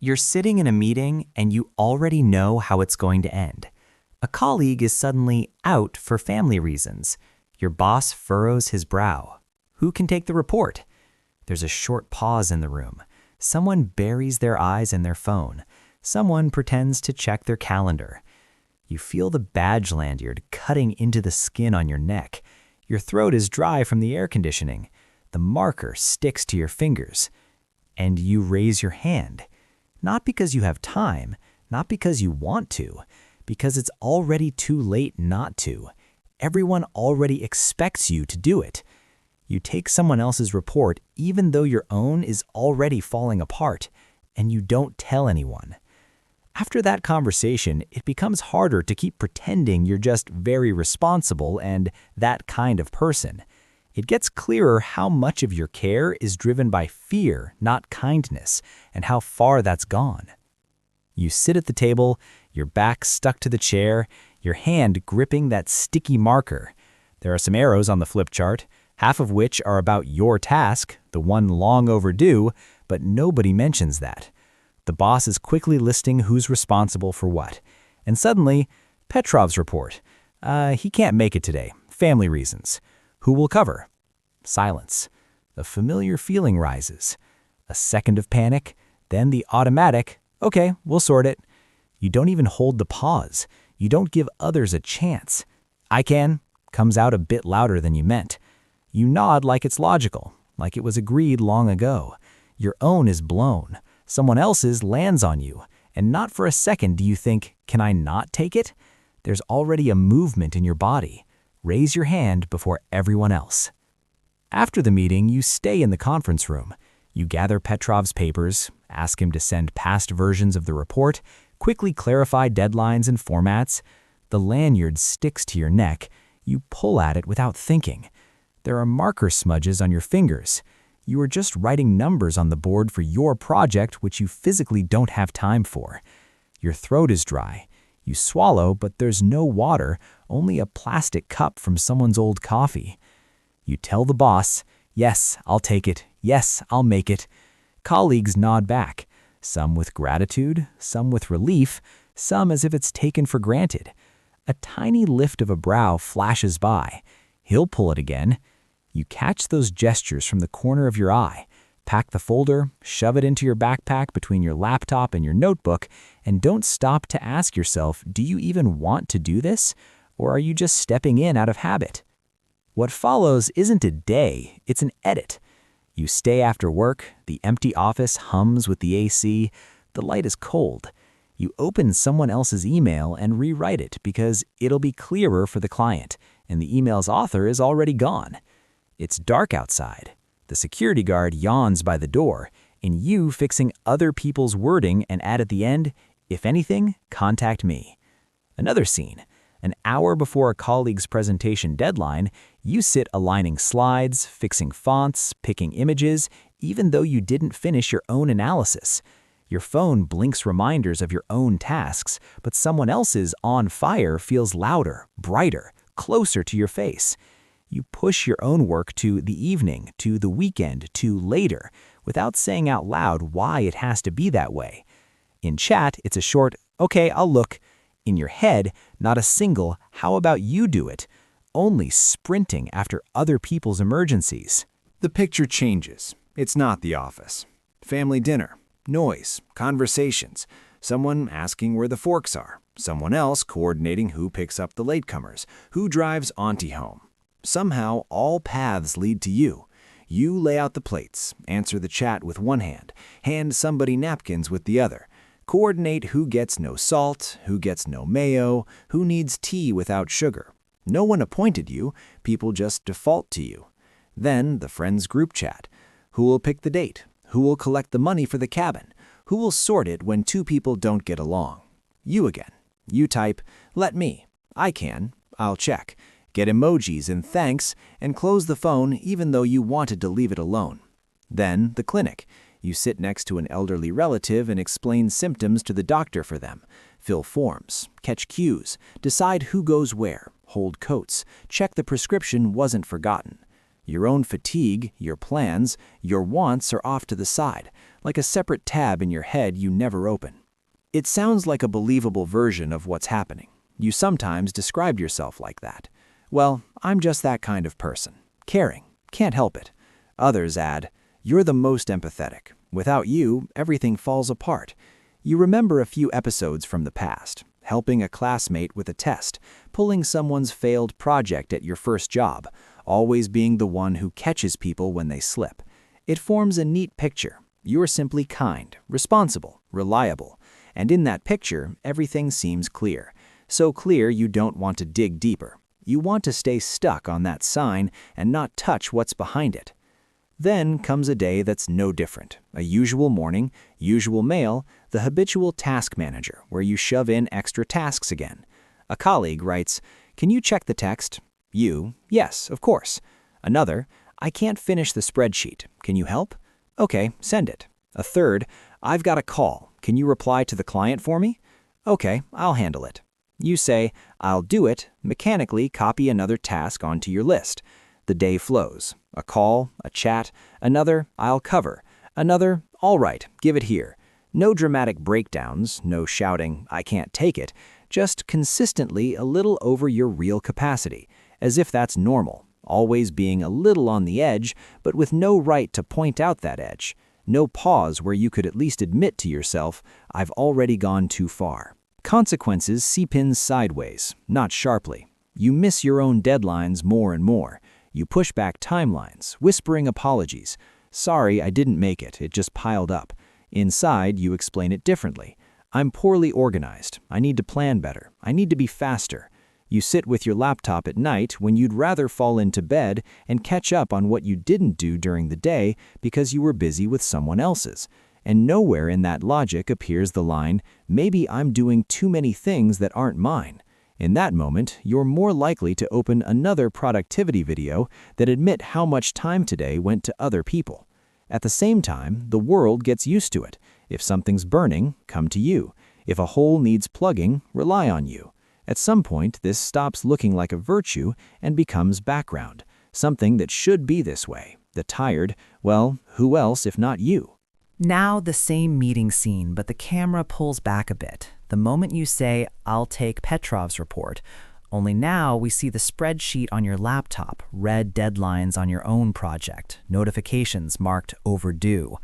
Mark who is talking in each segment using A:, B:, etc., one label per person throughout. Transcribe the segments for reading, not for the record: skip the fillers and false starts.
A: You're sitting in a meeting and you already know how it's going to end. A colleague is suddenly out for family reasons. Your boss furrows his brow. Who can take the report? There's a short pause in the room. Someone buries their eyes in their phone. Someone pretends to check their calendar. You feel the badge lanyard cutting into the skin on your neck. Your throat is dry from the air conditioning. The marker sticks to your fingers. And you raise your hand. Not because you have time, not because you want to, because it's already too late not to. Everyone already expects you to do it. You take someone else's report even though your own is already falling apart, and you don't tell anyone. After that conversation, it becomes harder to keep pretending you're just very responsible and that kind of person. It gets clearer how much of your care is driven by fear, not kindness, and how far that's gone. You sit at the table, your back stuck to the chair, your hand gripping that sticky marker. There are some arrows on the flip chart, half of which are about your task, the one long overdue, but nobody mentions that. The boss is quickly listing who's responsible for what. And suddenly, Petrov's report. He can't make it today. Family reasons. Who will cover? Silence. A familiar feeling rises. A second of panic, then the automatic, okay, we'll sort it. You don't even hold the pause. You don't give others a chance. I can, comes out a bit louder than you meant. You nod like it's logical, like it was agreed long ago. Your own is blown. Someone else's lands on you, and not for a second do you think, can I not take it? There's already a movement in your body. Raise your hand before everyone else. After the meeting, you stay in the conference room. You gather Petrov's papers, ask him to send past versions of the report, quickly clarify deadlines and formats. The lanyard sticks to your neck. You pull at it without thinking. There are marker smudges on your fingers. You are just writing numbers on the board for your project, which you physically don't have time for. Your throat is dry. You swallow, but there's no water, only a plastic cup from someone's old coffee. You tell the boss, yes, I'll take it. Yes, I'll make it. Colleagues nod back, some with gratitude, some with relief, some as if it's taken for granted. A tiny lift of a brow flashes by. He'll pull it again. You catch those gestures from the corner of your eye, pack the folder, shove it into your backpack between your laptop and your notebook, and don't stop to ask yourself, do you even want to do this? Or are you just stepping in out of habit? What follows isn't a day, it's an edit. You stay after work, the empty office hums with the AC, the light is cold. You open someone else's email and rewrite it because it'll be clearer for the client, and the email's author is already gone. It's dark outside. The security guard yawns by the door, and you fixing other people's wording and add at the end, if anything, contact me. Another scene. An hour before a colleague's presentation deadline, you sit aligning slides, fixing fonts, picking images, even though you didn't finish your own analysis. Your phone blinks reminders of your own tasks, but someone else's on fire feels louder, brighter, closer to your face. You push your own work to the evening, to the weekend, to later, without saying out loud why it has to be that way. In chat, it's a short, okay, I'll look. In your head, not a single, how about you do it? Only sprinting after other people's emergencies.
B: The picture changes. It's not the office. Family dinner, noise, conversations, someone asking where the forks are, someone else coordinating who picks up the latecomers, who drives auntie home. Somehow, all paths lead to you. You lay out the plates, answer the chat with one hand somebody napkins with the other, coordinate who gets no salt, who gets no mayo, who needs tea without sugar. No one appointed you, people just default to you. Then the friends group chat. Who will pick the date? Who will collect the money for the cabin? Who will sort it when two people don't get along? You again. You type, let me. I can. I'll check. Get emojis and thanks, and close the phone even though you wanted to leave it alone. Then the clinic. You sit next to an elderly relative and explain symptoms to the doctor for them. Fill forms, catch cues, decide who goes where, hold coats, check the prescription wasn't forgotten. Your own fatigue, your plans, your wants are off to the side, like a separate tab in your head you never open. It sounds like a believable version of what's happening. You sometimes describe yourself like that. Well, I'm just that kind of person. Caring. Can't help it. Others add, you're the most empathetic. Without you, everything falls apart. You remember a few episodes from the past, helping a classmate with a test, pulling someone's failed project at your first job, always being the one who catches people when they slip. It forms a neat picture. You're simply kind, responsible, reliable. And in that picture, everything seems clear. So clear you don't want to dig deeper. You want to stay stuck on that sign and not touch what's behind it. Then comes a day that's no different. A usual morning, usual mail, the habitual task manager where you shove in extra tasks again. A colleague writes, "Can you check the text?" You, "Yes, of course." Another, "I can't finish the spreadsheet. Can you help?" "Okay, send it." A third, "I've got a call. Can you reply to the client for me?" "Okay, I'll handle it." You say, "I'll do it," mechanically copy another task onto your list. The day flows. A call, a chat, another, "I'll cover," another, "All right, give it here." No dramatic breakdowns, no shouting, "I can't take it," just consistently a little over your real capacity, as if that's normal, always being a little on the edge, but with no right to point out that edge. No pause where you could at least admit to yourself, "I've already gone too far." Consequences seep in sideways, not sharply. You miss your own deadlines more and more. You push back timelines, whispering apologies. "Sorry, I didn't make it. It just piled up." Inside, you explain it differently. "I'm poorly organized. I need to plan better. I need to be faster." You sit with your laptop at night when you'd rather fall into bed and catch up on what you didn't do during the day because you were busy with someone else's. And nowhere in that logic appears the line, "Maybe I'm doing too many things that aren't mine." In that moment, you're more likely to open another productivity video that admit how much time today went to other people. At the same time, the world gets used to it. If something's burning, come to you. If a hole needs plugging, rely on you. At some point, this stops looking like a virtue and becomes background, something that should be this way. The tired, well, who else if not you?
A: Now the same meeting scene, but the camera pulls back a bit. The moment you say, "I'll take Petrov's report," only now we see the spreadsheet on your laptop, red deadlines on your own project, notifications marked overdue.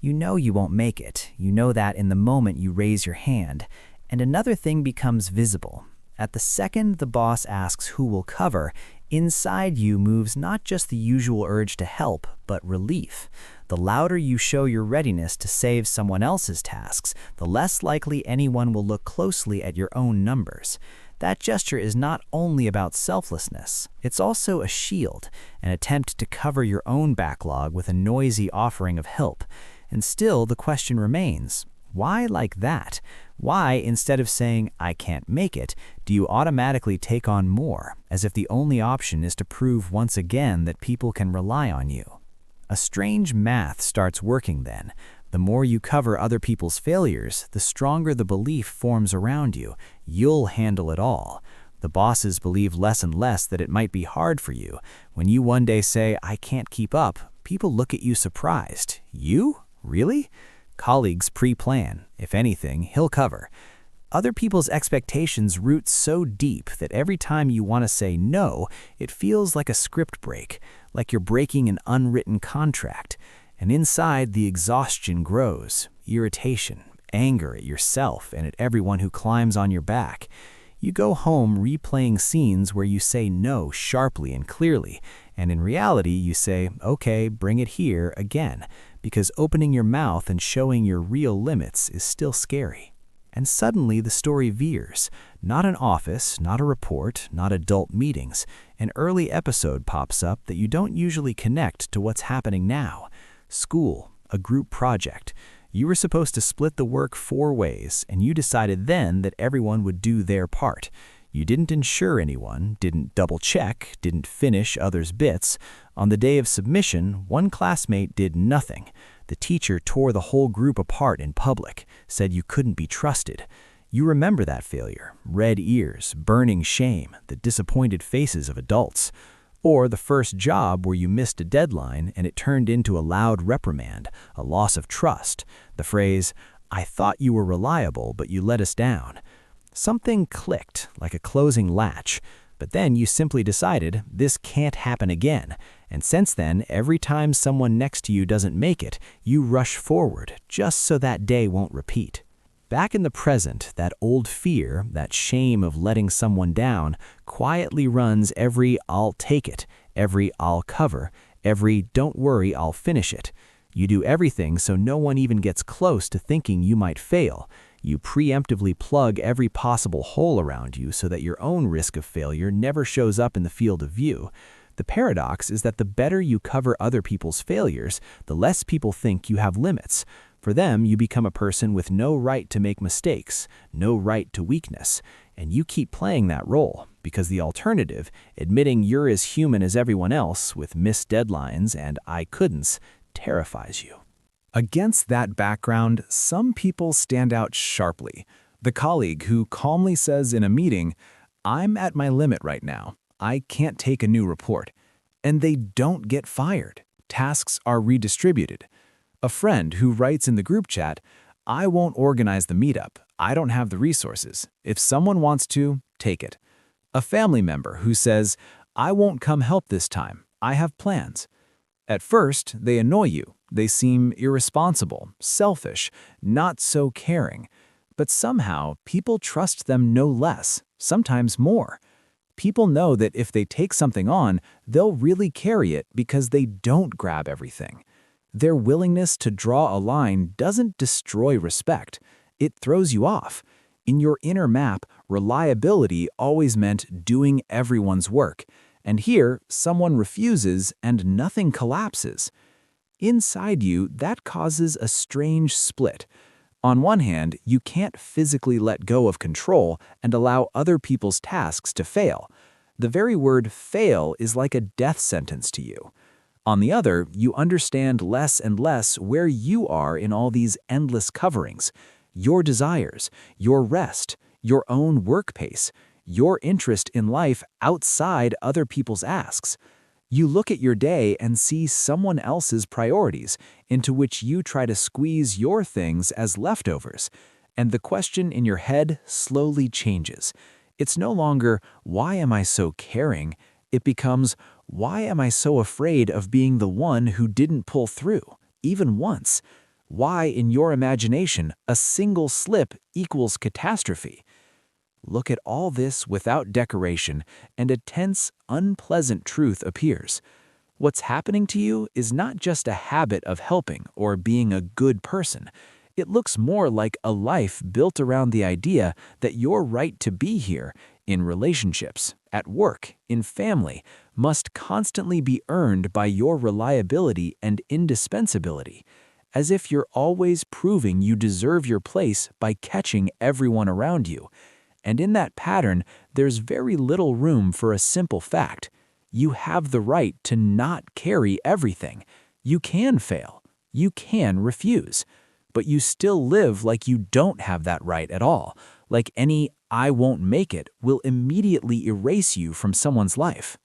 A: You know you won't make it. You know that in the moment you raise your hand. And another thing becomes visible. At the second the boss asks who will cover, inside you moves not just the usual urge to help, but relief. The louder you show your readiness to save someone else's tasks, the less likely anyone will look closely at your own numbers. That gesture is not only about selflessness, it's also a shield, an attempt to cover your own backlog with a noisy offering of help. And still the question remains, why like that? Why, instead of saying, "I can't make it," do you automatically take on more, as if the only option is to prove once again that people can rely on you? A strange math starts working then. The more you cover other people's failures, the stronger the belief forms around you. You'll handle it all. The bosses believe less and less that it might be hard for you. When you one day say, "I can't keep up," people look at you surprised. You? Really? Colleagues pre-plan. If anything, he'll cover. Other people's expectations root so deep that every time you want to say no, it feels like a script break, like you're breaking an unwritten contract. And inside, the exhaustion grows, irritation, anger at yourself and at everyone who climbs on your back. You go home replaying scenes where you say no sharply and clearly, and in reality you say, "Okay, bring it here," again, because opening your mouth and showing your real limits is still scary. And suddenly the story veers. Not an office, not a report, not adult meetings. An early episode pops up that you don't usually connect to what's happening now. School, a group project. You were supposed to split the work 4 ways, and you decided then that everyone would do their part. You didn't ensure anyone, didn't double-check, didn't finish others' bits. On the day of submission, one classmate did nothing. The teacher tore the whole group apart in public, said you couldn't be trusted. You remember that failure, red ears, burning shame, the disappointed faces of adults.
B: Or the first job where you missed a deadline and it turned into a loud reprimand, a loss of trust. The phrase, "I thought you were reliable, but you let us down." Something clicked, like a closing latch, but then you simply decided this can't happen again. And since then, every time someone next to you doesn't make it, you rush forward just so that day won't repeat. Back in the present, that old fear, that shame of letting someone down, quietly runs every "I'll take it," every "I'll cover," every "don't worry, I'll finish it." You do everything so no one even gets close to thinking you might fail. You preemptively plug every possible hole around you so that your own risk of failure never shows up in the field of view. The paradox is that the better you cover other people's failures, the less people think you have limits. For them, you become a person with no right to make mistakes, no right to weakness, and you keep playing that role because the alternative, admitting you're as human as everyone else with missed deadlines and "I couldn'ts," terrifies you. Against that background, some people stand out sharply. The colleague who calmly says in a meeting, "I'm at my limit right now. I can't take a new report." And they don't get fired. Tasks are redistributed. A friend who writes in the group chat, "I won't organize the meetup. I don't have the resources. If someone wants to, take it." A family member who says, "I won't come help this time. I have plans." At first, they annoy you. They seem irresponsible, selfish, not so caring. But somehow, people trust them no less, sometimes more. People know that if they take something on, they'll really carry it because they don't grab everything. Their willingness to draw a line doesn't destroy respect. It throws you off. In your inner map, reliability always meant doing everyone's work. And here, someone refuses and nothing collapses. Inside you, that causes a strange split. On one hand, you can't physically let go of control and allow other people's tasks to fail. The very word "fail" is like a death sentence to you. On the other, you understand less and less where you are in all these endless coverings, your desires, your rest, your own work pace, your interest in life outside other people's asks. You look at your day and see someone else's priorities, into which you try to squeeze your things as leftovers. And the question in your head slowly changes. It's no longer, "Why am I so caring?" It becomes, "Why am I so afraid of being the one who didn't pull through, even once?" Why, in your imagination, a single slip equals catastrophe? Look at all this without decoration, and a tense, unpleasant truth appears. What's happening to you is not just a habit of helping or being a good person. It looks more like a life built around the idea that your right to be here, in relationships, at work, in family, must constantly be earned by your reliability and indispensability, as if you're always proving you deserve your place by catching everyone around you. And in that pattern, there's very little room for a simple fact. You have the right to not carry everything. You can fail. You can refuse. But you still live like you don't have that right at all, like any "I won't make it" will immediately erase you from someone's life.